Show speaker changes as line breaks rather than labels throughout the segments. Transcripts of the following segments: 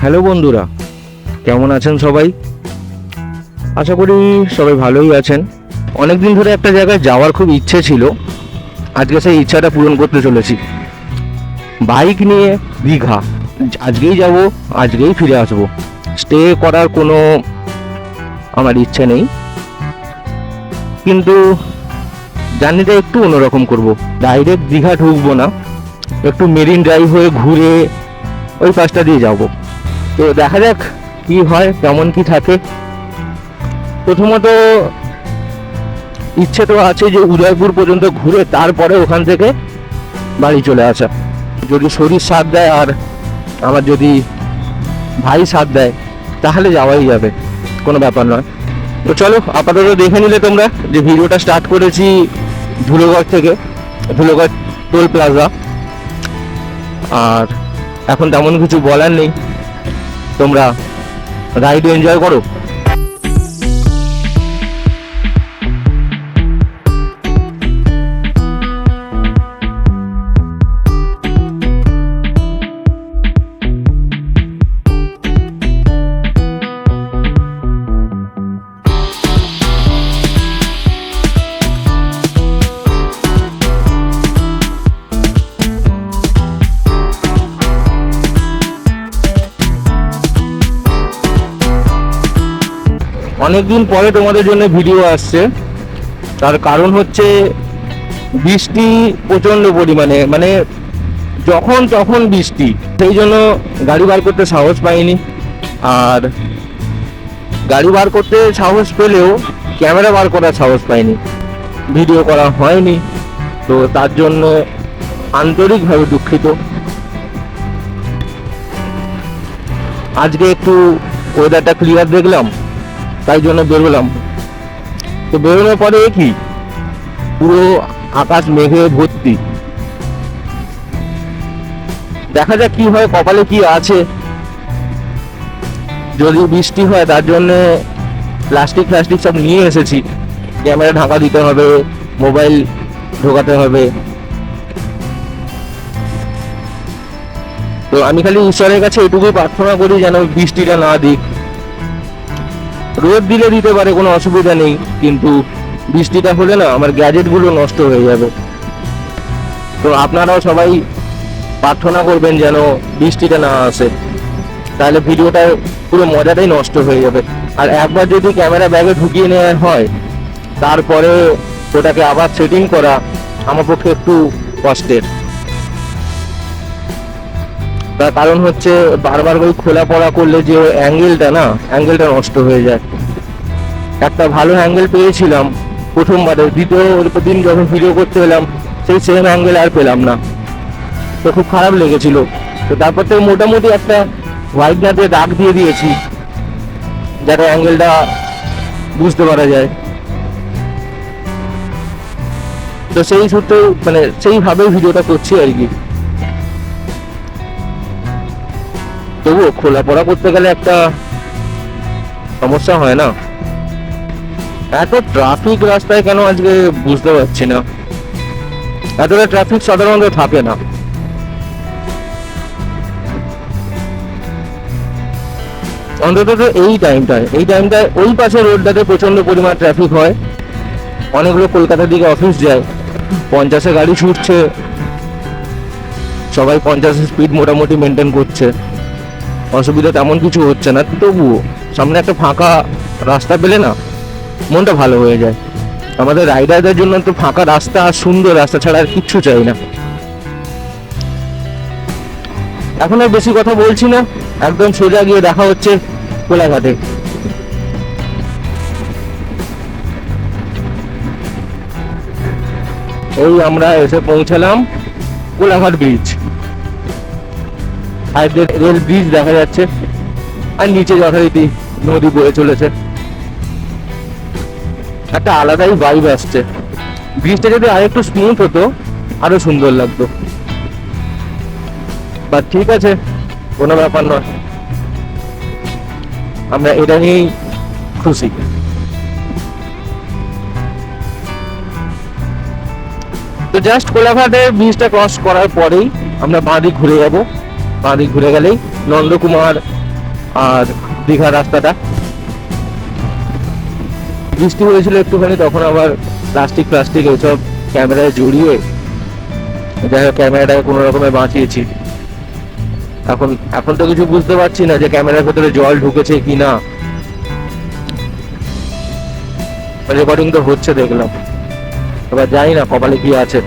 Hello বন্ধুরা, কেমন আছেন সবাই? আশা করি সবাই ভালোই আছেন। অনেকদিন ধরে একটা জায়গায় যাওয়ার খুব ইচ্ছে ছিল, আজকে সেই ইচ্ছাটা পূরণ করতে চলেছি। বাইক নিয়ে দীঘা। আজকেই যাব, আজকেই ফিরে আসবো। স্টে করার কোনো আমার ইচ্ছে নেই, কিন্তু জার্নিটা একটু অন্যরকম করব। ডাইরেক্ট দীঘা ঢুকবো না, একটু মেরিন ড্রাইভ হয়ে ঘুরে ওই পাশটা দিয়ে যাব। তো দেখা যাক কি হয়, কেমন কি থাকে। প্রথমত ইচ্ছে তো আছে যে উদয়পুর পর্যন্ত ঘুরে তারপরে ওখান থেকে বাড়ি চলে আসা, যদি শরীর সাথ দেয় আর আমার যদি ভাই সাথ দেয় তাহলে যাওয়াই যাবে, কোনো ব্যাপার নয়। তো চলো, আপাতত দেখে নিলে তোমরা যে ভিডিওটা স্টার্ট করেছি ধুলোগড় থেকে, ধুলোগড় টোল প্লাজা। আর এখন তেমন কিছু বলার নেই, তোমরা রাইড এনজয় করো। অনেকদিন পরে তোমাদের জন্য ভিডিও আসছে, তার কারণ হচ্ছে বৃষ্টি প্রচণ্ড পরিমাণে, মানে যখন তখন বৃষ্টি, সেই জন্য গাড়ি বার করতে সাহস পাইনি। আর গাড়ি বার করতে সাহস পেলেও ক্যামেরা বার করার সাহস পাইনি, ভিডিও করা হয়নি। তো তার জন্য আন্তরিকভাবে দুঃখিত। আজকে একটু ওয়েদারটা ক্লিয়ার দেখলাম, তাই জন্য বেরোলাম। তো বেরোনোর পরে কি পুরো আকাশ মেঘে ভর্তি। দেখা যাক কি হয়, কপালে কি আছে। যদি বৃষ্টি হয় তার জন্য প্লাস্টিক সব নিয়ে এসেছি। ক্যামেরা ঢাকা দিতে হবে, মোবাইল ঢোকাতে হবে। তো আমি খালি ঈশ্বরের কাছে এটুকুই প্রার্থনা করি যেন বৃষ্টিটা না দিক। রোদ দিলে দিতে পারে, কোনো অসুবিধা নেই, কিন্তু বৃষ্টিটা হলে না আমার গ্যাজেটগুলো নষ্ট হয়ে যাবে। তো আপনারাও সবাই প্রার্থনা করবেন যেন বৃষ্টিটা না আসে, তাহলে ভিডিওটা পুরো মজাটাই নষ্ট হয়ে যাবে। আর একবার যদি ক্যামেরা ব্যাগে ঢুকিয়ে নেওয়া হয়, তারপরে ওটাকে আবার সেটিং করা আমার পক্ষে একটু কষ্টের। তার কারণ হচ্ছে বারবার ওই খোলা পড়া করলে যে অ্যাঙ্গেলটা নষ্ট হয়ে যায়। একটা ভালো অ্যাঙ্গেল পেয়েছিলাম প্রথমবারে, দ্বিতীয় দিন যখন ভিডিও করতে এলাম সেই সেম অ্যাঙ্গেল আর পেলাম না, তো খুব খারাপ লেগেছিল। তো তারপর থেকে মোটামুটি একটা হোয়াইটনার দিয়ে দাগ দিয়ে দিয়েছি যাতে অ্যাঙ্গেলটা বুঝতে পারা যায়। তো সেই সূত্রে মানে সেইভাবেই ভিডিওটা করছি আর কি। তবুও খোলা পড়া করতে গেলে একটা সমস্যা হয় না। এত ট্রাফিক রাস্তায় কেন আজকে বুঝতে পারছি না, এতটা ট্রাফিক সাধারণত থাকে না। অন্তত এই টাইমটায় ওই পাশে রোডটাতে প্রচন্ড পরিমাণ ট্রাফিক হয়। অনেকগুলো কলকাতার দিকে অফিস যায়, 50-এ গাড়ি ছুটছে, সবাই 50-এর স্পিড মোটামুটি মেনটেন করছে, অসুবিধা তেমন কিছু হচ্ছে না। তবুও সামনে একটা ফাঁকা রাস্তা পেলে না মনটা ভালো হয়ে যায়। আমাদের রাইডারদের জন্য তো ফাঁকা রাস্তা আর সুন্দর রাস্তা ছাড়া আর কিচ্ছু চাই না। এখন আর বেশি কথা বলছি না, একদম সোজা গিয়ে দেখা হচ্ছে কোলাঘাটে। এই আমরা এসে পৌঁছালাম কোলাঘাট ব্রিজ। আর রেল ব্রিজ দেখা যাচ্ছে, আর নিচে যথারীতি নদী বয়ে চলেছে। একটা আলাদাই ভাইব আসছে। ব্রিজটা যদি আরেকটু স্মুথ হতো আরো সুন্দর লাগতো, বাট ঠিক আছে, কোনো ব্যাপার নয়, আমরা এটা নিয়েই খুশি। তো জাস্ট কোলাঘাটের ব্রিজটা ক্রস করার পরেই আমরা বাঁ দিক ঘুরে যাব। বাঁ দিক ঘুরে গেলেই নন্দকুমার আর দীঘা রাস্তাটা। বৃষ্টি হয়েছিল একটুখানি, তখন আবার প্লাস্টিক এইসব ক্যামেরায় জড়িয়ে যাই হোক ক্যামেরাটাকে কোনো রকমে বাঁচিয়েছি। এখন তো কিছু বুঝতে পারছি না যে ক্যামেরার ভেতরে জল ঢুকেছে কি না। রেকর্ডিং তো হচ্ছে দেখলাম, এবার জানি না কপালে কি আছে।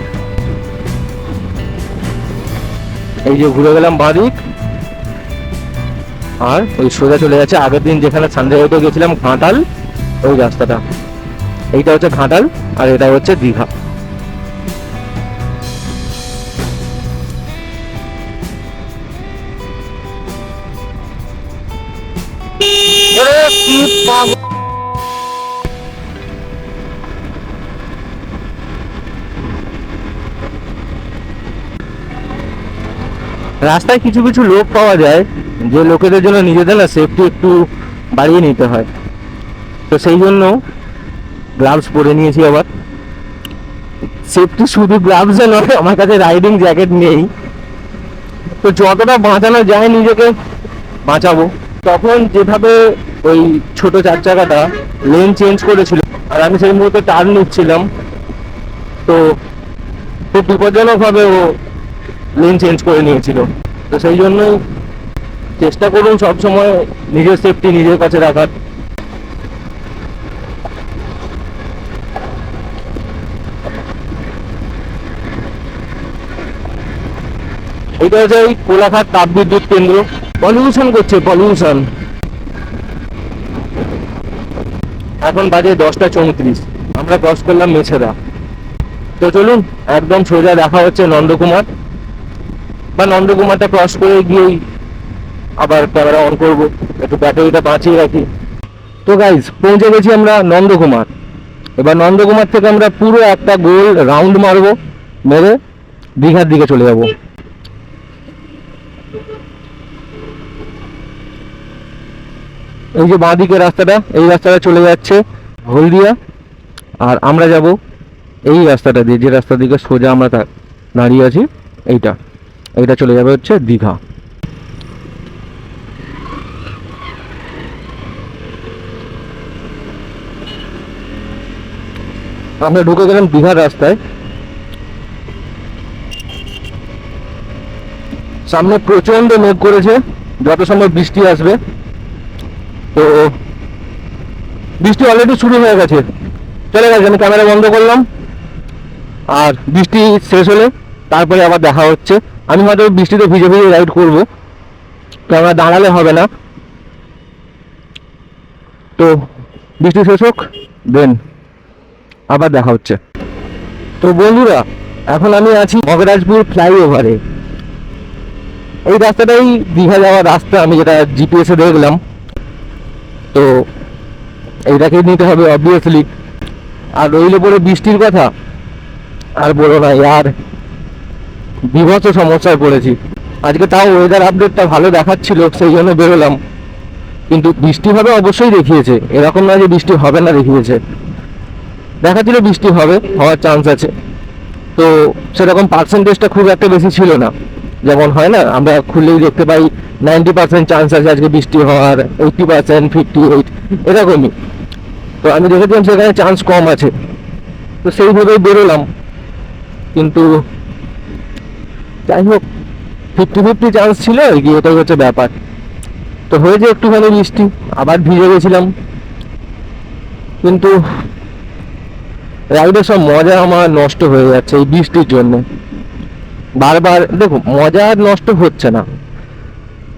এই যে ঘুরে গেলাম বাঁদিক, আর ওই সোজা চলে যাচ্ছে আগের দিন যেখানে সানডে গেছিলাম ঘাটাল, ওই রাস্তাটা। এইটা হচ্ছে ঘাটাল আর এটা হচ্ছে দীঘা। রাস্তায় কিছু কিছু লোক পাওয়া যায় যে লোকেদের জন্য নিজেদের না সেফটি একটু বাড়িয়ে নিতে হয়, তো সেই জন্য গ্লাভস পরে নিয়েছি। আবার সেফটি শুধু গ্লাভসে নয়, আমার কাছে রাইডিং জ্যাকেট নেই, তো যতটা বাঁচানো যায় নিজেকে বাঁচাবো। তখন যেভাবে ওই ছোট 4 চাকাটা লেন চেঞ্জ করেছিল আর আমি সেই মুহূর্তে টার্ন নিচ্ছিলাম, তো খুব বিপজ্জনক ভাবে ও লেন চেঞ্জ করে নিয়েছিল। তো সেই জন্যই চেষ্টা করুন সবসময় নিজের সেফটি নিজের কাছে রাখার। এটা হচ্ছে ওই কোলাঘাট তাপবিদ্যুৎ কেন্দ্র। পলিউশন করছে, পলিউশন। এখন বাজে 10:34, আমরা ক্রস করলাম মেছেদা। তো চলুন একদম সোজা দেখা হচ্ছে নন্দকুমার, বা নন্দকুমারটা ক্রস করে গিয়েই আবার ক্যামেরা অন করবো, একটু ব্যাটারিটা বাঁচিয়ে রাখি। তো গাইজ পৌঁছে গেছি আমরা নন্দকুমার। এবার নন্দকুমার থেকে আমরা পুরো একটা গোল রাউন্ড মারবো, মেরে দীঘার দিকে চলে যাবো। এই যে বাঁ দিকের রাস্তাটা, এই রাস্তাটা চলে যাচ্ছে হলদিয়া, আর আমরা যাব এই রাস্তাটা দিয়ে, যে রাস্তার দিকে সোজা আমরা দাঁড়িয়ে আছি, এইটা চলে যাবে হচ্ছে দীঘা। আমরা ঢুকে গেলাম দীঘার রাস্তায়। সামনে প্রচন্ড মেঘ করেছে, যত সম্ভব বৃষ্টি আসবে। তো বৃষ্টি অলরেডি শুরু হয়ে গেছে, চলে গেছে। আমি ক্যামেরা বন্ধ করলাম, আর বৃষ্টি শেষ হলে তারপরে আবার দেখা হচ্ছে। আমি হয়তো বৃষ্টিতে ভিজে ভিজে রাইড করবো, ক্যামেরা দাঁড়ালে হবে না। তো বৃষ্টি শেষ হোক, দেন আবার দেখা হচ্ছে। তো বন্ধুরা, এখন আমি আছি মগরাজপুর ফ্লাইওভারে। এই রাস্তাটাই দীঘা যাওয়ার রাস্তা, আমি যেটা জিপিএসে দেখলাম। তো এইটাকে নিতে হবে অবভিয়াসলি। আর রইলে পরে বৃষ্টির কথা, আর বলো না ইয়ার, বিভৎস সমস্যায় পড়েছি। আজকে তাও ওয়েদার আপডেটটা ভালো দেখাচ্ছিল, সেই জন্য বেরোলাম। কিন্তু বৃষ্টি হবে অবশ্যই দেখিয়েছে, এরকম না যে বৃষ্টি হবে না, দেখিয়েছে। দেখাচ্ছিল বৃষ্টি হওয়ার চান্স আছে, তো সেরকম পার্সেন্টেজটা খুব একটা বেশি ছিল না। যেমন হয় না, আমরা খুললেই দেখতে পাই 90% চান্স আছে আজকে বৃষ্টি হওয়ার, 80%, 58, এরকমই। তো আমি দেখেছিলাম সেখানে চান্স কম আছে, তো সেইভাবেই বেরোলাম। কিন্তু যাই হোক, 50-50 চান্স ছিল আর কি, এটাই হচ্ছে ব্যাপার। তো হয়েছে একটুখানি বৃষ্টি, আবার ভিজে গেছিলাম। কিন্তু রাইডের সব মজা আমার নষ্ট হয়ে যাচ্ছে এই বৃষ্টির জন্য। বারবার দেখো, মজা আর নষ্ট হচ্ছে না,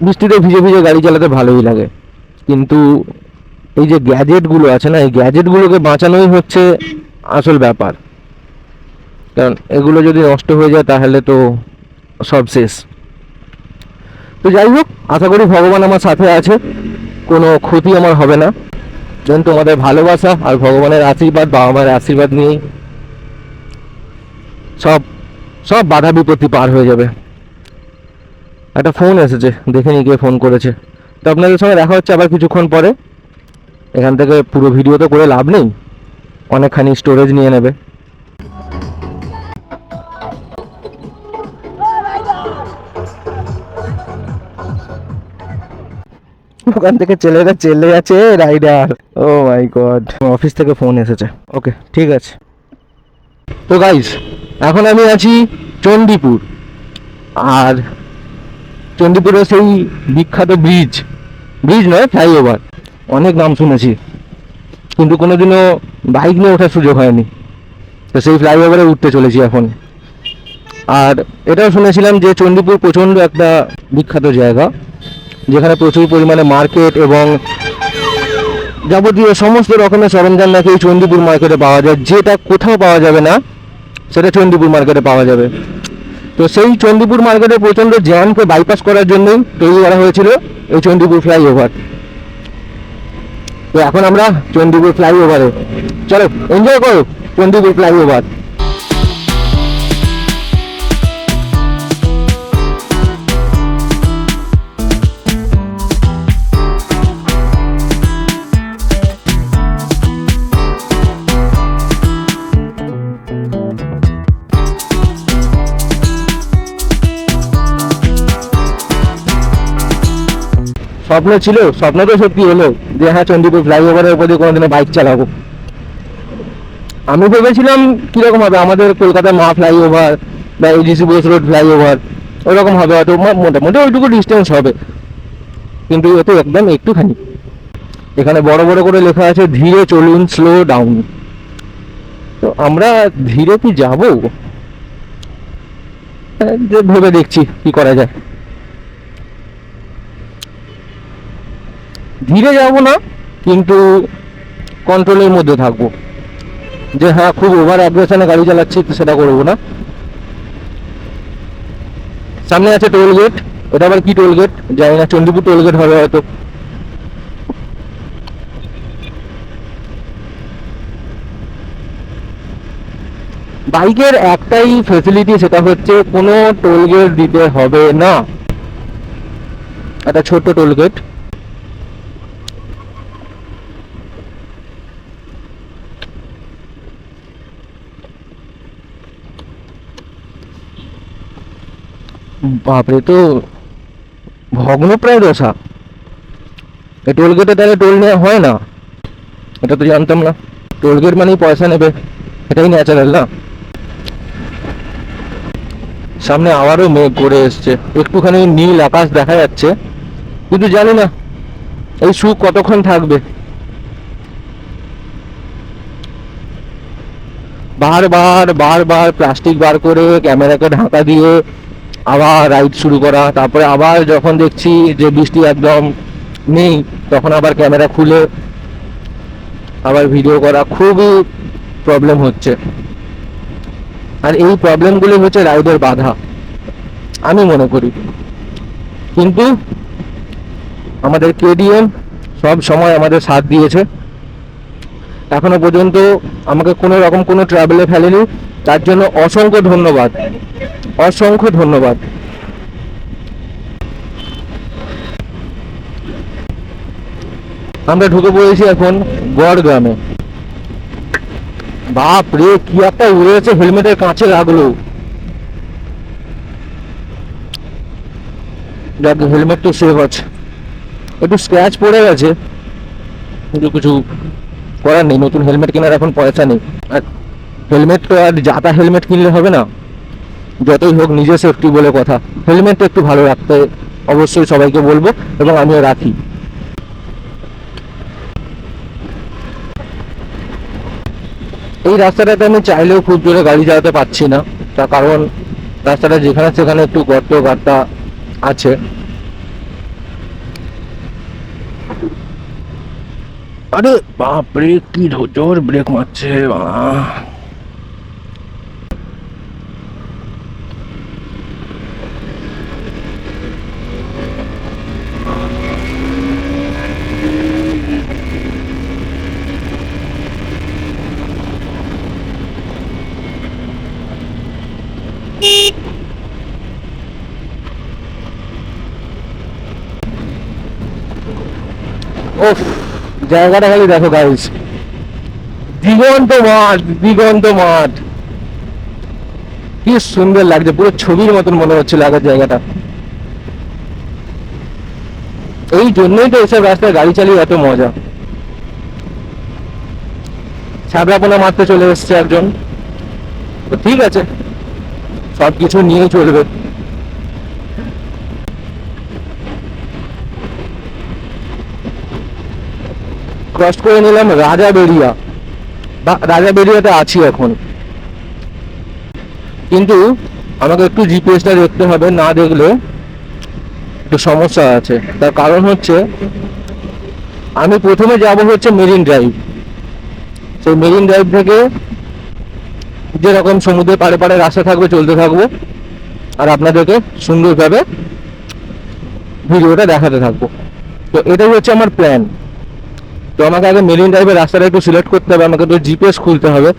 বৃষ্টিতে ভিজে ভিজে গাড়ি চালাতে ভালোই লাগে। কিন্তু এই যে গ্যাজেটগুলো আছে না, এই গ্যাজেটগুলোকে বাঁচানোই হচ্ছে আসল ব্যাপার। কারণ এগুলো যদি নষ্ট হয়ে যায় তাহলে তো সব শেষ। তো যাই হোক, আশা করি ভগবান আমার সাথে আছে, কোনো ক্ষতি আমার হবে না। যেন তোমাদের ভালোবাসা আর ভগবানের আশীর্বাদ, বাবা মায়ের আশীর্বাদ নিয়েই সব সব বাধা বিপত্তি পার হয়ে যাবে। একটা ফোন এসেছে, দেখে নিয়ে গিয়ে ফোন করেছে। তো আপনাদের সঙ্গে দেখা হচ্ছে আবার কিছুক্ষণ পরে। এখান থেকে পুরো ভিডিও তো করে লাভ নেই, অনেকখানি স্টোরেজ নিয়ে নেবে। ওখান থেকে ছেলেরা চলে যাচ্ছে রাইডার। ও মাই গড, অফিস থেকে ফোন এসেছে। ওকে ঠিক আছে। তো গাইস, এখন আমি আছি চণ্ডীপুর। আর চণ্ডীপুরের সেই বিখ্যাত ব্রিজ নয়, ফ্লাইওভার, অনেক নাম শুনেছি কিন্তু কোনোদিনও বাইক নিয়ে ওঠার সুযোগ হয়নি। তো সেই ফ্লাইওভারে উঠতে চলেছি এখন। আর এটাও শুনেছিলাম যে চণ্ডীপুর প্রচণ্ড একটা বিখ্যাত জায়গা, যেখানে প্রচুর পরিমাণে মার্কেট এবং যাবতীয় সমস্ত রকমের সরঞ্জাম নাকি এই চণ্ডীপুর মার্কেটে পাওয়া যায়। যেটা কোথাও পাওয়া যাবে না সেটা চণ্ডীপুর মার্কেটে পাওয়া যাবে। তো সেই চণ্ডীপুর মার্কেটে প্রচণ্ড জ্যামকে বাইপাস করার জন্যই তৈরি করা হয়েছিল এই চণ্ডীপুর ফ্লাইওভার। তো এখন আমরা চণ্ডীপুর ফ্লাইওভারে, চলো এনজয় করো চণ্ডীপুর ফ্লাইওভার। স্বপ্ন ছিল, স্বপ্ন তো সত্যি হলো যে হ্যাঁ চণ্ডীপুর ফ্লাইওভারের উপর দিয়ে কোনোদিনও বাইক চালাবো। আমি ভেবেছিলাম কিরকম হবে আমাদের কলকাতার মা ফ্লাইওভার বা এজিসি বোস রোড ফ্লাইওভার, ওরকম হবে হয়তো, মোটামুটি ওইটুকু ডিস্টেন্স হবে, কিন্তু এ তো একদম একটুখানি। এখানে বড় বড় করে লেখা আছে ধীরে চলুন, স্লো ডাউন। তো আমরা ধীরে কি যাবো, ভেবে দেখছি কি করা যায়। ধীরে যাব না, কিন্তু কন্ট্রোলের মধ্যে থাকবো, যে হ্যাঁ খুব ওভার অ্যাগ্রেশনে গাড়ি চালাচ্ছি তো সেটা করবো না। সামনে আছে টোল গেট, ওটা আবার কি টোল গেট জানি না, চণ্ডীপুর টোল গেট হবে হয়তো। বাইকের একটাই ফেসিলিটি, সেটা হচ্ছে কোনো টোল গেট দিতে হবে না, একটা ছোট্ট টোল গেট। বাপরে, তো ভগ্নপ্রায় দশা। এই টোল গেটে তাহলে টোল নেওয়া হয় না, এটা তো জানতাম না। টোল গেট মানেই পয়সা নেবে, এটাই ন্যাচারাল না। সামনে আবারও মেঘ করে এসছে, একটুখানি নীল আকাশ দেখা যাচ্ছে, কিন্তু জানি না এই সুখ কতক্ষণ থাকবে। বারবার প্লাস্টিক বার করে ক্যামেরাকে ঢাকা দিয়ে আবার রাইড শুরু করা, তারপরে আবার যখন দেখছি যে বৃষ্টি একদম নেই তখন আবার ক্যামেরা খুলে আবার ভিডিও করা, খুবই প্রবলেম হচ্ছে। আর এই প্রবলেমগুলি হচ্ছে রাইডের বাধা আমি মনে করি। কিন্তু আমাদের কেডিএম সব সময় আমাদের সাথ দিয়েছে, এখনো পর্যন্ত আমাকে কোনো রকম কোনো ট্রাভেলে ফেলেনি, তার জন্য অসংখ্য ধন্যবাদ, অসংখ্য ধন্যবাদ। আমরা ঢুকে পড়েছি এখন গড়গ্রামে। বাপ রে, কি একটা উড়েছে, হেলমেটের কাঁচে লাগলো। যাক হেলমেট তো সেভ আছে, একটু স্ক্র্যাচ পড়ে গেছে কিন্তু কিছু করার নেই, নতুন হেলমেট কেনার এখন পয়সা নেই। আর হেলমেট তো আর যাতা হেলমেট কিনলে হবে না, যতই হোক নিজের সেফটি বলে কথা, হেলমেটটা একটু ভালো রাখতে অবশ্যই সবাইকে বলবো এবং আমিও রাখি। এই রাস্তাটাতে আমি চাইলেও খুব জোরে গাড়ি চালাতে পারছি না, তার কারণ রাস্তাটা যেখানে সেখানে একটু গর্ত গাড্ডা আছে। আরে বাপরে, কি জোর ব্রেক মারছে। ওফ, জায়গাটা খালি দেখো গাইস, দিগন্ত মাঠ, দিগন্ত মাঠ, কি সুন্দর লাগছে, পুরো ছবির মতন মনে হচ্ছিল আগের জায়গাটা। এই জন্যই তো এসব রাস্তায় গাড়ি চালিয়ে এত মজা। ছাবড়াপোনা মারতে চলে এসছে একজন, তো ঠিক আছে, সব কিছু নিয়ে চলবে। ক্রস করে নিলাম রাজাবেড়িয়া, বা রাজাবেড়িয়াতে আছি এখন, কিন্তু আমাকে একটু জিপিএসটা দেখতে হবে, না দেখলে একটু সমস্যা আছে। তার কারণ হচ্ছে আমি প্রথমে যাব হচ্ছে মেরিন ড্রাইভ, সেই মেরিন ড্রাইভ থেকে যেরকম সমুদ্রের পাড়ে পাড়ে রাস্তা থাকবে চলতে থাকবো, আর আপনাদেরকে সুন্দরভাবে ভিডিওটা দেখাতে থাকবো। তো এটাই হচ্ছে আমার প্ল্যান। তো আমাকে আগে মেরিন ড্রাইভের রাস্তাটা একটু সিলেক্ট করতে হবে, আমাকে তো জিপিএস খুলতে হবে।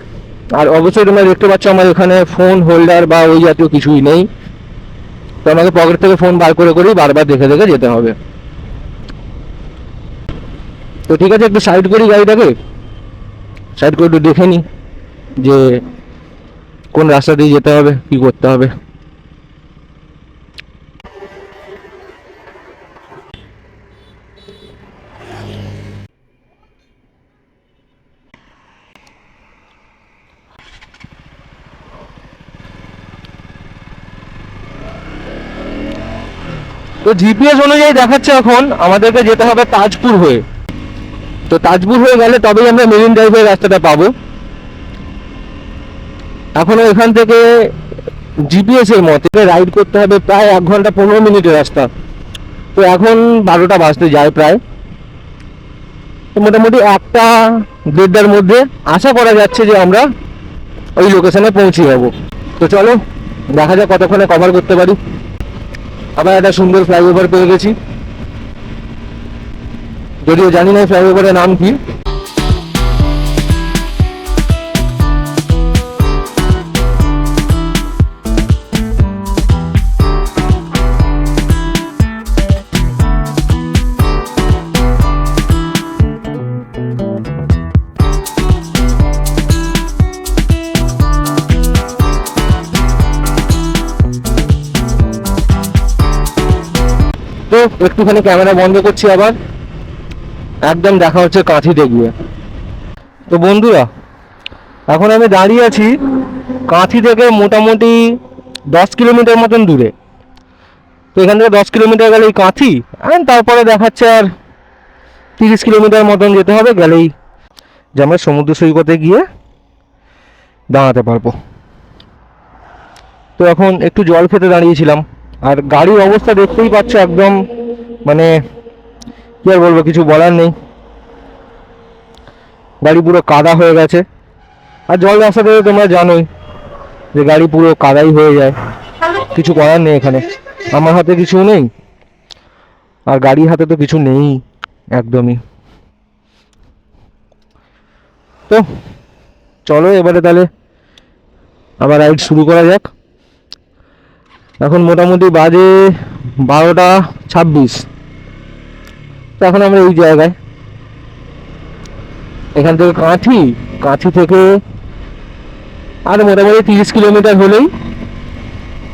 আর অবশ্যই তোমরা দেখতে পাচ্ছ আমার এখানে ফোন হোল্ডার বা ওই জাতীয় কিছুই নেই, তো আমাকে পকেট থেকে ফোন বার করে করেই বারবার দেখে দেখে যেতে হবে। তো ঠিক আছে, একটু সাইড করি গাড়িটাকে, সাইড করে একটু দেখে নিই যে কোন রাস্তা দিয়ে যেতে হবে, কি করতে হবে। তো জিপিএস অনুযায়ী দেখাচ্ছে এখন আমাদেরকে যেতে হবে তাজপুর হয়ে। তো তাজপুর হয়ে গেলে তবেই আমরা মেরিন ড্রাইভের রাস্তাটা পাবো। এখনো এখান থেকে জিপিএস এর মতে রাইড করতে হবে প্রায় 1 ঘন্টা 15 মিনিটের রাস্তা। তো এখন 12টা বাজতে যায় প্রায়, তো মোটামুটি 1টা-1:30টার মধ্যে আশা করা যাচ্ছে যে আমরা ওই লোকেশনে পৌঁছে যাবো। তো চলো দেখা যাক কতক্ষণে কভার করতে পারি। আবার একটা সুন্দর ফ্লাইওভার পেয়ে গেছি, যদিও জানি না ফ্লাইওভারের নাম কি। তো একটুখানি ক্যামেরা বন্ধ করছি, আবার একদম দেখা হচ্ছে কাঁথিতে গিয়ে। তো বন্ধুরা, এখন আমি দাঁড়িয়ে আছি কাঁথি থেকে মোটামুটি 10 কিলোমিটার মতন দূরে। তো এখান থেকে 10 কিলোমিটার গেলেই কাঁথি, আর তারপরে দেখাচ্ছে আর 30 কিলোমিটার মতন যেতে হবে, গেলেই যে আমরা সমুদ্র সৈকতে গিয়ে দাঁড়াতে পারবো। তো এখন একটু জল খেতে দাঁড়িয়েছিলাম, আর গাড়ির অবস্থা দেখতেই পাচ্ছ, একদম মানে কি আর বলবো, কিছু বলার নেই। গাড়ি পুরো কাদা হয়ে গেছে, আর জল রাস্তা থেকে তোমরা জানোই যে গাড়ি পুরো কাদাই হয়ে যায়, কিছু করার নেই। এখানে আমার হাতে কিছু নেই, আর গাড়ির হাতে তো কিছু নেই একদমই। তো চলো এবারে তাহলে আবার রাইড শুরু করা যাক। এখন মোটামুটি বাজে 12টা 26। তো এখন আমরা এই জায়গায়, এখান থেকে কাঁথি থেকে আর মোটামুটি 30 কিলোমিটার হলেই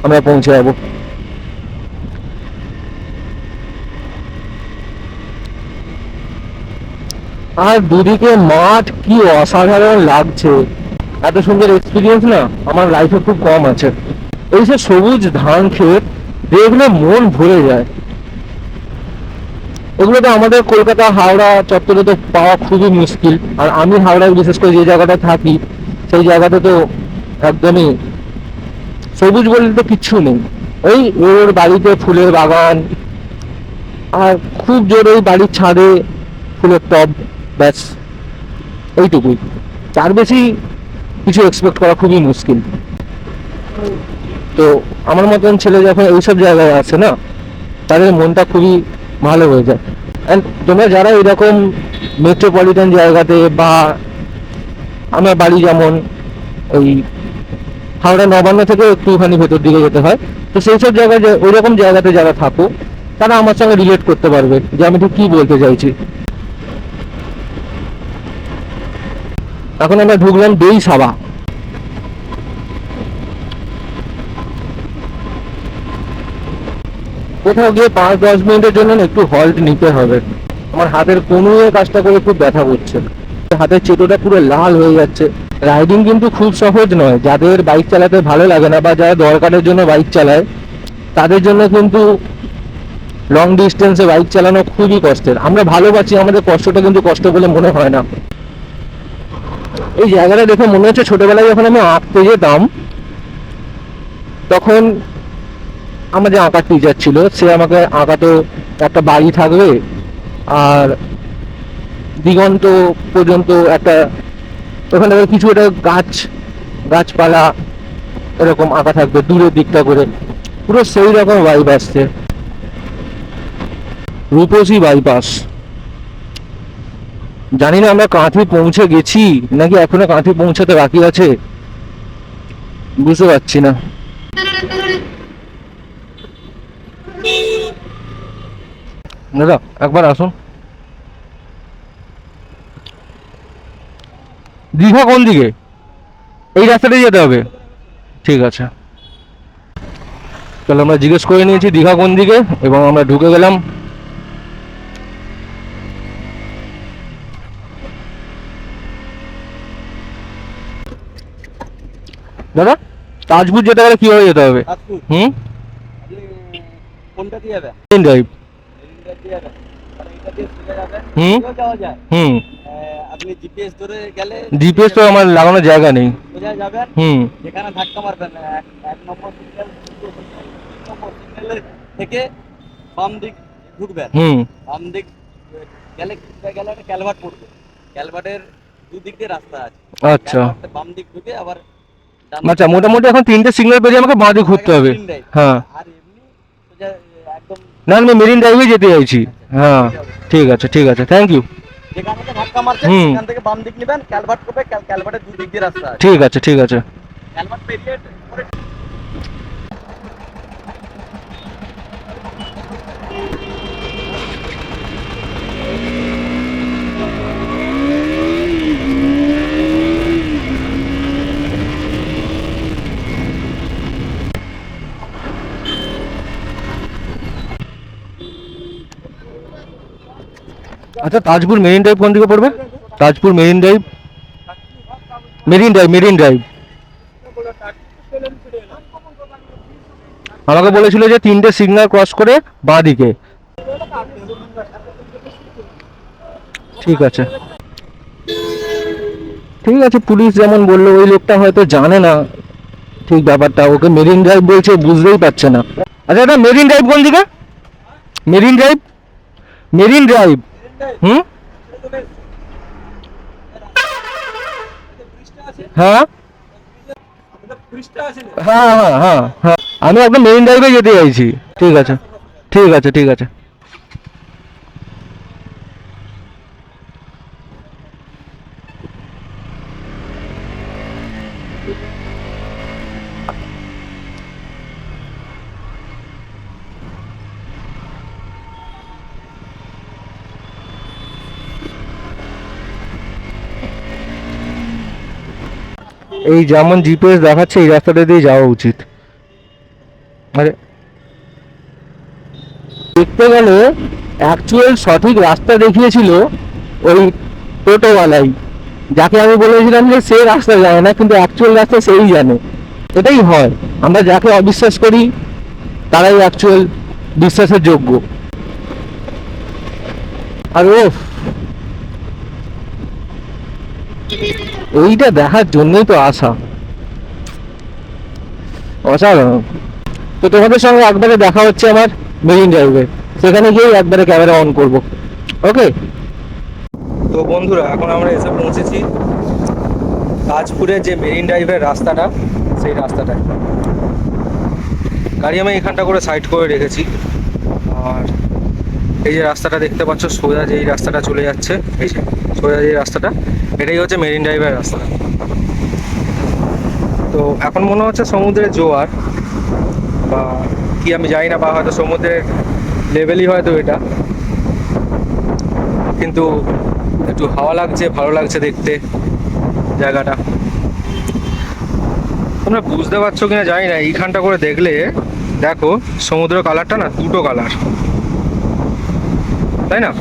আমরা পৌঁছে যাবো। আর দুদিকে মাঠ, কি অসাধারণ লাগছে। এত সুন্দর এক্সপিরিয়েন্স না আমার লাইফে খুব কম আছে। এই যে সবুজ ধান ক্ষেত দেখলে মন ভরে যায়। এগুলো তো আমাদের কলকাতা হাওড়া চত্বরে তো পাওয়া খুবই মুশকিল, আর আমি হাওড়ায় বিশেষ করে যে জায়গাটা থাকি সেই জায়গাতে তো একদমই সবুজ বলতে তো কিচ্ছু নেই। ওই ওর বাড়িতে ফুলের বাগান, আর খুব জোরে ওই বাড়ির ছাদে ফুলের টব, ব্যাস এইটুকুই। তার বেশি কিছু এক্সপেক্ট করা খুবই মুশকিল। তো আমার মতন ছেলে যখন এইসব জায়গায় আসে না, তাদের মনটা খুবই ভালো হয়ে যায়। অ্যান্ড তোমরা যারা এরকম মেট্রোপলিটন জায়গাতে, বা আমার বাড়ি যেমন ওই হাওড়া নবান্ন থেকে একটুখানি ভেতর দিকে যেতে হয়, তো সেই সব জায়গায় ওই রকম জায়গাতে যারা থাকো তারা আমার সঙ্গে রিলেট করতে পারবে যে আমি ঠিক কি বলতে চাইছি। এখন আমরা ঢুকলাম দই সাবা। কোথাও গিয়ে 5-10 মিনিটের জন্য না একটু হল্ট নিতে হবে। আমার হাতের কনুয়ে কাজটা করে খুব ব্যথা করছে, হাতের চেটোটা পুরো লাল হয়ে যাচ্ছে। রাইডিং কিন্তু খুব সহজ নয়, যাদের বাইক চালাতে ভালো লাগে না বা যারা দরকারের জন্য বাইক চালায় তাদের জন্য কিন্তু লং ডিস্টেন্সে বাইক চালানো খুবই কষ্টের। আমরা ভালোবাসি, আমাদের কষ্টটা কিন্তু কষ্ট বলে মনে হয় না। এই জায়গাটা দেখে মনে হচ্ছে ছোটবেলায় যখন আমি আঁকতে যেতাম তখন আমার যে আঁকার টিচার ছিল সে আমাকে আঁকাতো, একটা বাড়ি থাকবে আর দিগন্ত পর্যন্ত একটা ওখানে কিছু একটা গাছপালা এরকম আঁকা থাকবে দূরের দিকটা করে, পুরো সেই রকম ভাইব আসছে। রূপসী বাইপাস। জানি না আমরা কাঁথি পৌঁছে গেছি নাকি এখনো কাঁথি পৌঁছাতে বাকি আছে, বুঝতে পারছি না। দাদা একবার আসুন। দীঘা কোন দিকে? এই রাস্তাটাই যেতে হবে? ঠিক আছে, তাহলে আমরা জিজ্ঞেস করে নিয়েছি দীঘা কোন দিকে এবং আমরা ঢুকে গেলাম। দাদা তাজপুর যেতে গেলে কিভাবে যেতে হবে? হুম,
কোনটা দিয়ে যাবে?
Marine drive.
দিয়ে যাবে, মানে এটা দিয়ে সোজা যাবে,
হুম
যাওয়া যায়।
হুম।
আপনি জিপিএস ধরে গেলে
জিপিএস তো আমার লাগানোর জায়গা নেই।
সোজা যাবেন,
হুম
যেখানে ধাক্কা মারবেন এক নম্বর সিগন্যাল, দ্বিতীয় সিগন্যাল, তিন নম্বর সিগন্যালের থেকে বাম দিক ঢুকবেন।
হুম।
বাম দিক গেলে একটা ক্যালভার্ট পড়বে, ক্যালভার্টের দুদিক দিয়ে রাস্তা আছে।
আচ্ছা
ক্যালভার্টে বাম দিক ঢুকে আবার
আচ্ছা, মোটামুটি এখন 3টে সিগন্যাল পেরিয়ে আমাকে বাঁ দিকে ঘুরতে হবে। হ্যাঁ,
আর এমনি সোজা একদম
না আমি মেরিন ড্রাইভে যেতে চাইছি। হ্যাঁ ঠিক আছে ঠিক আছে, থ্যাংক ইউ।
যেখান থেকে ধাক্কা মারছেন
হুম।
সেখান থেকে বাম দিক নেবেন, ক্যালভার্ট করবে, ক্যালভার্টের দুদিক দিয়ে রাস্তা আছে।
ঠিক আছে ঠিক আছে।
ক্যালভার্ট পেরিয়ে পরে
আচ্ছা তাজপুর মেরিন ড্রাইভ কোন দিকে পড়বে? Tajpur marine Drive, Marine Drive, Marine drive. আমাকে বলেছিল যে 3টে সিগন্যাল ক্রস করে বাঁ দিকে। ঠিক আছে ঠিক আছে, পুলিশ যেমন বললো ওই লোকটা হয়তো জানে না ঠিক ব্যাপারটা, ওকে মেরিন ড্রাইভ বলছে বুঝতেই পারছে না। আচ্ছা এটা মেরিন ড্রাইভ কোন দিকে? Marine Drive, Marine Drive. হুম হ্যাঁ হ্যাঁ হ্যাঁ হ্যাঁ হ্যাঁ, আমি একদম মেরিন ড্রাইভে যেতে চাইছি। ঠিক আছে ঠিক আছে ঠিক আছে। এই যেমন জিপিএস দেখাচ্ছে এই রাস্তাটা দিয়ে যাওয়া উচিত। আরে দেখতে গেলে অ্যাকচুয়াল সঠিক রাস্তা দেখিয়েছিল ওই টোটোওয়ালাই, যাকে আমি বলেছিলাম যে সে রাস্তা জানে না, কিন্তু অ্যাকচুয়াল রাস্তা সেই জানে। এটাই হয়, আমরা যাকে অবিশ্বাস করি তারাই অ্যাকচুয়াল বিশ্বাসের যোগ্য। আর ও এইটা দেখার জন্যই তো আসা, অসাধারণ। তো তোমাদের সঙ্গে একবারে দেখা হচ্ছে আমার মেরিন ড্রাইভে, সেখানে গিয়ে একবারে ক্যামেরা অন করব। ওকে। তো বন্ধুরা এখন আমরা এসে পৌঁছেছি তাজপুরের যে মেরিন ড্রাইভের রাস্তাটা, সেই রাস্তাটায়। গাড়ি আমি এখানটা করে সাইড করে রেখেছি, আর এই যে রাস্তাটা দেখতে পাচ্ছ সোজা যেই রাস্তাটা চলে যাচ্ছে, এই যে সোজা যেই রাস্তাটা, এটাই হচ্ছে মেরিন ড্রাইভের রাস্তা। তো এখন মনে হচ্ছে সমুদ্রের জোয়ার বা কি আমি জানি না, বা হয়তো সমুদ্রের লেভেলই হয়তো এটা, কিন্তু একটু হাওয়া লাগছে, ভালো লাগছে দেখতে জায়গাটা। তোমরা বুঝতে পারছো কিনা জানি না, এইখানটা করে দেখলে
দেখো সমুদ্র কালারটা না দুটো কালার, তাই না?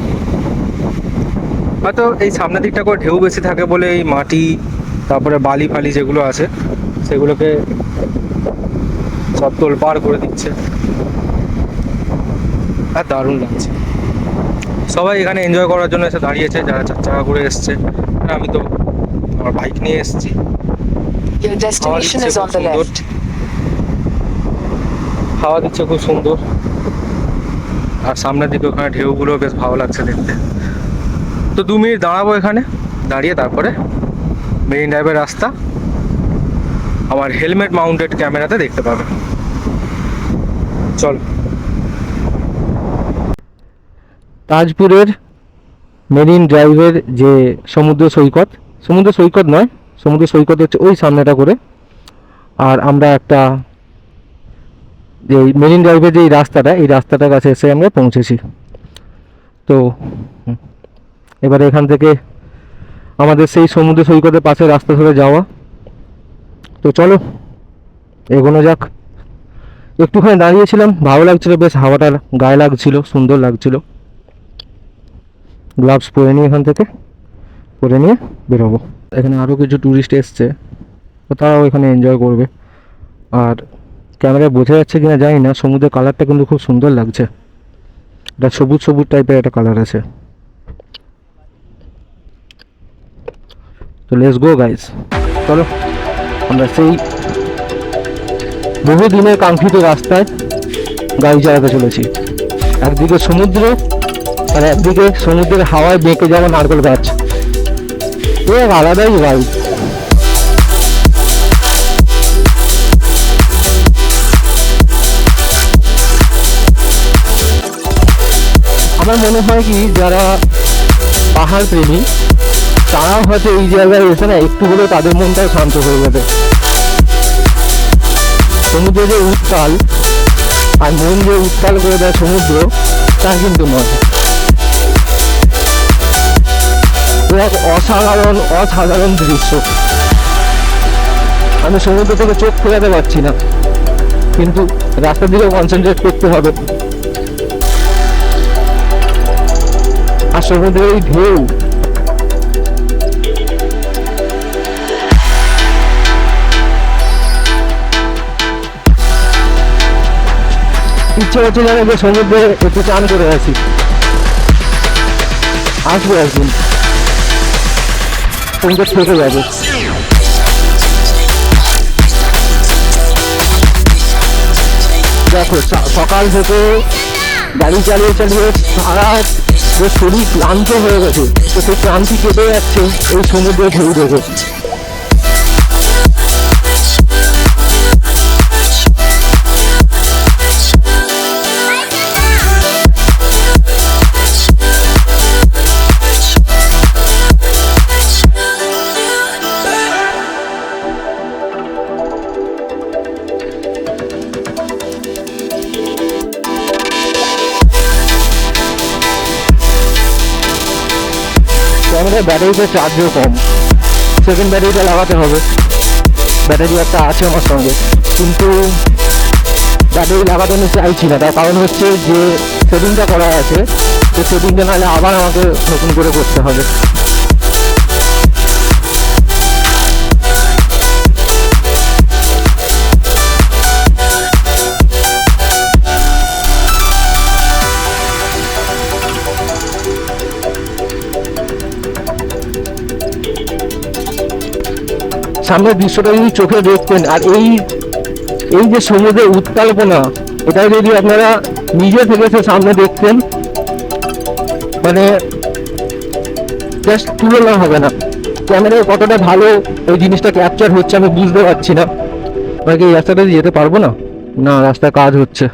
হয়তো এই সামনের দিকটা করে ঢেউ বেশি থাকে বলে এই মাটি তারপরে বালি ফালি যেগুলো আছে সেগুলোকে সব তোলপাড় করে দিচ্ছে। আর দারুণ লাগছে। সবাই এখানে এনজয় করার জন্য এসে দাঁড়িয়েছে, যারা 4 চাকা করে এসছে। আর আমি তো আমার বাইক নিয়ে এসেছি।
Your destination is on the left.
হাওয়া দিচ্ছে খুব সুন্দর, আর সামনের দিকে ওখানে ঢেউগুলো বেশ ভালো লাগছে দেখতে। তো 2 মিনিট দাঁড়াবো এখানে, দাঁড়িয়ে তারপরে মেরিন ড্রাইভের রাস্তা আমার হেলমেট মাউন্টেড ক্যামেরাতে দেখতে পাবে। চল।
তাজপুরের মেরিন ড্রাইভের যে সমুদ্র সৈকত নয়, সমুদ্র সৈকত হচ্ছে ওই সামনেটা করে। আর আমরা একটা যে মেরিন ড্রাইভের যে রাস্তাটা, এই রাস্তাটার কাছে এসে আমরা পৌঁছেছি। তো এবারে এখান থেকে আমাদের সেই সমুদ্র সৈকতের পাশে রাস্তা ধরে যাওয়া। তো চলো এগোনো যাক। একটুখানি দাঁড়িয়েছিলাম, ভালো লাগছিল, বেশ হাওয়াটার গায়ে লাগছিল, সুন্দর লাগছিল। গ্লাভস পরে নিয়ে এখান থেকে পরে নিয়ে বেরোবো। এখানে আরও কিছু ট্যুরিস্ট এসছে, তো তারাও এখানে এনজয় করবে। আর ক্যামেরায় বোঝা যাচ্ছে কিনা জানি না, সমুদ্রের কালারটা কিন্তু খুব সুন্দর লাগছে। এটা সবুজ সবুজ টাইপের একটা কালার আছে। তো লেটস গো গাইস, চলো আমরা সেই বহু দিনের কাঙ্ক্ষিত রাস্তায় গাড়ি চালাতে চলেছি। একদিকে সমুদ্র আর একদিকে সমুদ্রের হাওয়ায় বেঁকে যাওয়া নারকেল গাছ, এক আলাদাই ভাই। আমার মনে হয় কি, যারা পাহাড় প্রেমী তারাও হয়তো এই জায়গায় এসে না একটু হলেও তাদের মনটাও শান্ত হয়ে যাবে। সমুদ্রে যে উত্তাল, আর মন যে উত্তাল করে দেয় সমুদ্র, তা কিন্তু নয়। এক অসাধারণ দৃশ্য। আমি সমুদ্র থেকে চোখ ফেরাতে পারছি না, কিন্তু রাস্তার দিকে কনসেন্ট্রেট করতে হবে। আর সমুদ্রের এই ঢেউ, ইচ্ছে হচ্ছে জানে যে সমুদ্রে একটু চান করে আসি। আসবো একদিন, সমুদ্র থেকে যাবে। দেখো সকাল থেকে গাড়ি চালিয়ে সারা শরীর ক্লান্ত হয়ে গেছে, তো সেই ক্লান্তি কেটে যাচ্ছে এই সমুদ্রের ঢেউ দেখে। ক্যামেরার ব্যাটারিতে চার্জও কম, সেকেন্ড ব্যাটারিটা লাগাতে হবে। ব্যাটারি একটা আছে আমার সঙ্গে, কিন্তু ব্যাটারি লাগাতে আমি চাইছি না। তার কারণ হচ্ছে যে সেটিংটা করা আছে, তো সেটিংটা নাহলে আবার আমাকে নতুন করে করতে হবে। সামনের দৃশ্যটা যদি চোখে দেখতেন, আর এই যে সমুদ্রের উত্তালপনা, এটা যদি আপনারা নিজে থেকে সে সামনে দেখতেন, মানে জাস্ট তুলনা হবে না। ক্যামেরায় কতটা ভালো ওই জিনিসটা ক্যাপচার হচ্ছে আমি বুঝতে পারছি না। আমাকে এই রাস্তাটা দিয়ে যেতে পারবো না, না রাস্তায় কাজ হচ্ছে।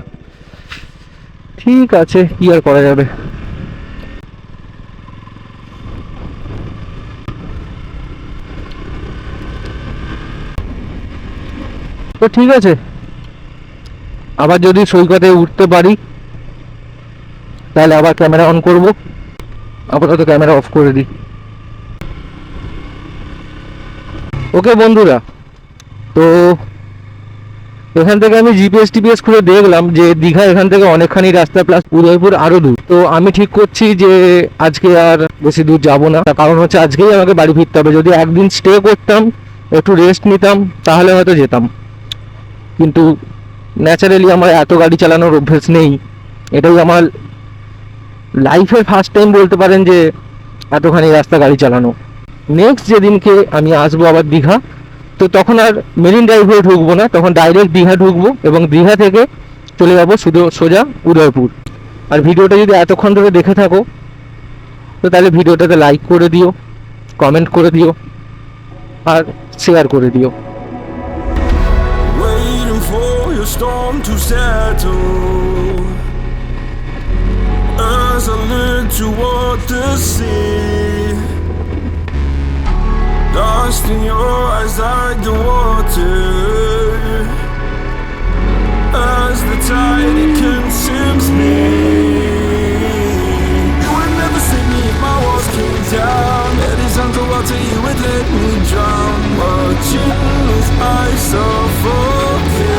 ঠিক আছে, কি আর করা যাবে। তো ঠিক আছে, আবার যদি সৈকতে উঠতে পারি তাহলে আবার ক্যামেরা অন করব, আপাতত ক্যামেরা অফ করে দিই। ওকে বন্ধুরা, তো এখান থেকে আমি জিপিএস খুলে দেখলাম যে দীঘা এখান থেকে অনেকখানি রাস্তা, প্লাস উদয়পুর আরো দূর। তো আমি ঠিক করছি যে আজকে আর বেশি দূর যাব না, তার কারণ হচ্ছে আজকেই আমাকে বাড়ি ফিরতে হবে। যদি একদিন স্টে করতাম, একটু রেস্ট নিতাম, তাহলে হয়তো যেতাম, কিন্তু ন্যাচারালি আমার এত গাড়ি চালানোর অভ্যেস নেই। এটাই আমার লাইফের ফার্স্ট টাইম বলতে পারেন যে এতখানি রাস্তা গাড়ি চালানো। নেক্সট যেদিনকে আমি আসবো আবার দীঘা, তো তখন আর মেরিন ড্রাইভ হয়ে ঢুকবো না, তখন ডাইরেক্ট দীঘা ঢুকবো এবং দীঘা থেকে চলে যাবো শুধু সোজা উদয়পুর। আর ভিডিওটা যদি এতক্ষণ ধরে দেখে থাকো, তো তাহলে ভিডিওটাতে লাইক করে দিও, কমেন্ট করে দিও আর শেয়ার করে দিও।
Waiting for your storm to settle as I look toward the sea. Dust in your eyes like the water as the tide it consumes me. You would never save me if my walls came down. It is underwater, you would let me drown. Watching as I suffocate.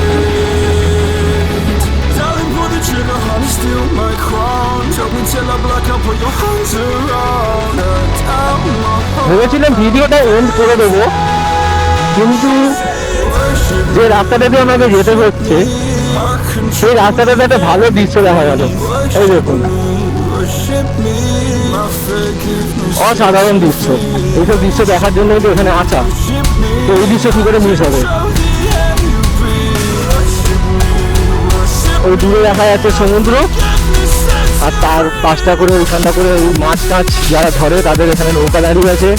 Darling, pull the trigger, honey, steal my crown. Choke me till I black out, put your hands around. Down my heart.
ভেবেছিলাম ভিডিওটা and করে দেবো, কিন্তু যে রাস্তাটাতে আমাকে যেতে হচ্ছে সেই রাস্তাটাতে একটা ভালো দৃশ্য দেখা গেল। এই দেখুন, অসাধারণ দৃশ্য। এইসব দৃশ্য দেখার জন্য কিন্তু এখানে আসা, তো এই দৃশ্য কি করে মিস হবে। ওই দূরে দেখা যাচ্ছে সমুদ্র, আর তার পাশটা করে ওইখানটা করে ওই মাছ টাছ যারা ধরে তাদের এখানে নৌকা দাঁড়িয়ে আছে।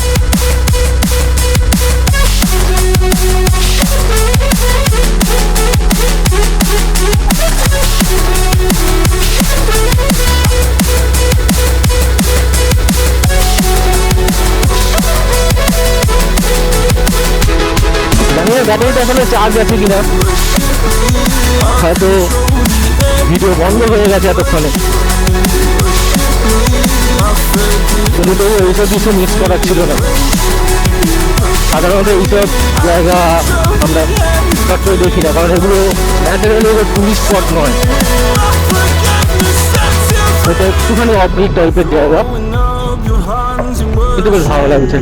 জানি না ব্যাটারিটা এখানে চার্জ আছে কিনা, হয়তো ভিডিও বন্ধ হয়ে গেছে এতক্ষণে, কিন্তু তবু এইসব কিছু মিস করার ছিল না। সাধারণত এইসব জায়গা আমরা করে দেখি না, কারণ এগুলো ন্যাচারালি টুরিস্ট স্পট নয়, এটা একটুখানি অফবিট টাইপের জায়গা, কিন্তু বেশ ভালো লাগছে।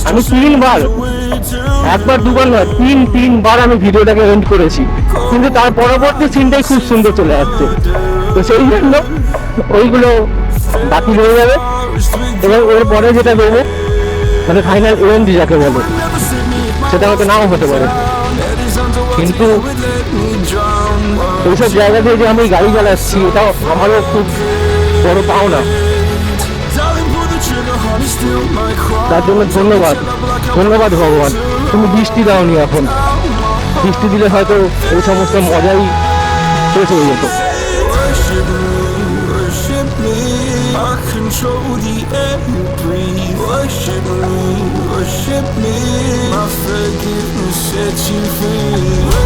আমি একবার দুবার নয়, তিনবার আমি ভিডিওটাকে এন্ড করেছি, কিন্তু তার পরবর্তী সিনটাই খুব সুন্দর চলে যাচ্ছে। তো সেই জন্য ওইগুলো বাতিল হয়ে যাবে এবং ওর পরে যেটা দেবো, মানে ফাইনাল এন্ড যাকে বলে, সেটা হয়তো নাও হতে পারে। কিন্তু ওইসব জায়গা দিয়ে যে আমি গাড়ি চালাচ্ছি, এটা আমারও খুব বড় পাওনা। তার জন্য ধন্যবাদ ভগবান। তুমি বৃষ্টি দাওনি, এখন বৃষ্টি দিলে হয়তো এই সমস্ত মজাই শেষ হয়ে যেত।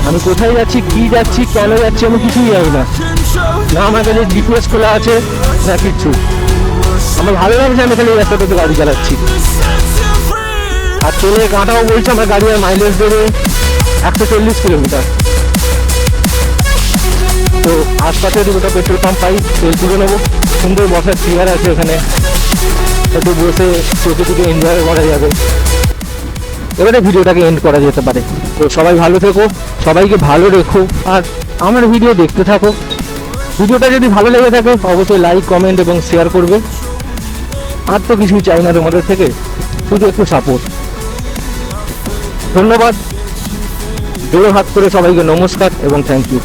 আমি কোথায় যাচ্ছি, কি যাচ্ছি, কেন যাচ্ছি, আমি কিছুই জানি না। না আমার কাছে জিপিএস খোলা আছে, না কিচ্ছু। আমার ভালো লাগছে আমি খালি রাস্তাটাতে গাড়ি চালাচ্ছি। আর তেলের কাঁটাও বলছে আমার গাড়ি আর মাইলেজ দেবে 140 কিলোমিটার। তো আশপাশে যদি কোথাও পেট্রোল পাম্প পাই তেল তুলে নেবো। সুন্দর বসার চেয়ার আছে ওখানে, একটু বসে প্রকৃতিকে এনজয় করা যাবে। এবারে ভিডিওটাকে এন্ড করা যেতে পারে। তো সবাই ভালো থেকো, সবাইকে ভালো রেখো, আর আমার ভিডিও দেখতে থাকো। ভিডিওটা যদি ভালো লেগে থাকে অবশ্যই লাইক, কমেন্ট এবং শেয়ার করবে। আর তো কিছুই চাই না তোমাদের থেকে, শুধু একটু সাপোর্ট। ধন্যবাদ। জোড়ো হাত করে সবাইকে নমস্কার এবং থ্যাংক ইউ।